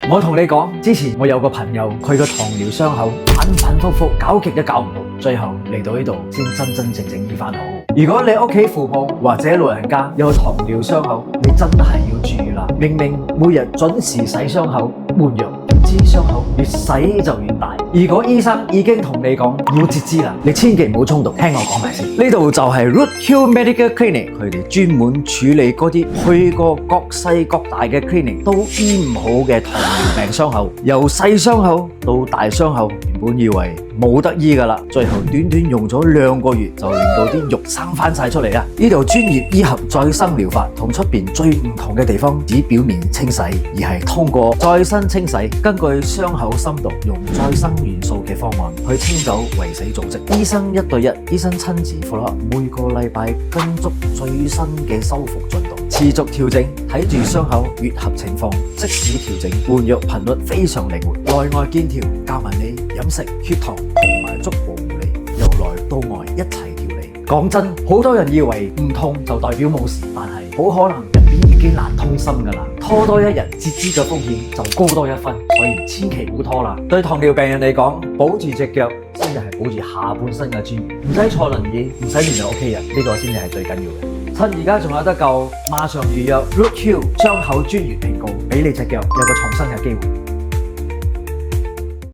我同你講，之前我有個朋友，佢個糖尿傷口反反复复，搞極都搞唔好，最後嚟到呢度先真真正正醫翻好。如果你屋企父母或者老人家有糖尿傷口，你真係要注意啦。明明每日準時洗傷口換藥，點知傷口越洗就越大。如果醫生已經同你講要截肢啦，你千祈唔好衝動，聽我講埋先。呢度就係 Rootkill Medical Clinic， 佢哋專門處理嗰啲去過各細各大嘅 clinic 都醫唔好嘅糖尿病傷口，由細傷口到大傷口，原本以為冇得醫噶啦，最後短短用咗2個月就令到啲肉生翻晒出嚟啊！呢度專業醫合再生療法同出邊最唔同嘅地方，只表面清洗，而係通過再生清洗，根據傷口深度，用再生元素嘅方案去清走遺死組織。醫生1對1，醫生親自 follow up，每個禮拜跟足最新嘅修復進度，持續調整，睇住傷口愈合情況，即時調整換藥頻率非常靈活，內外兼調，教埋你飲食、血糖同埋足部護理，由內到外一齊調理。講真，好多人以為唔痛就代表冇事，但係好可能入邊已經難通心噶啦，拖多一日截肢嘅風險就高多1分，所以千祈唔好拖啦。對糖尿病人嚟講，保住隻腳先至係保住下半身嘅尊嚴，唔使坐輪椅，唔使面對屋企人，呢個先至係最緊要嘅。趁而家仲有得救，馬上預約 Rootkill 傷口專業評估，俾你隻腳有個重生嘅機會。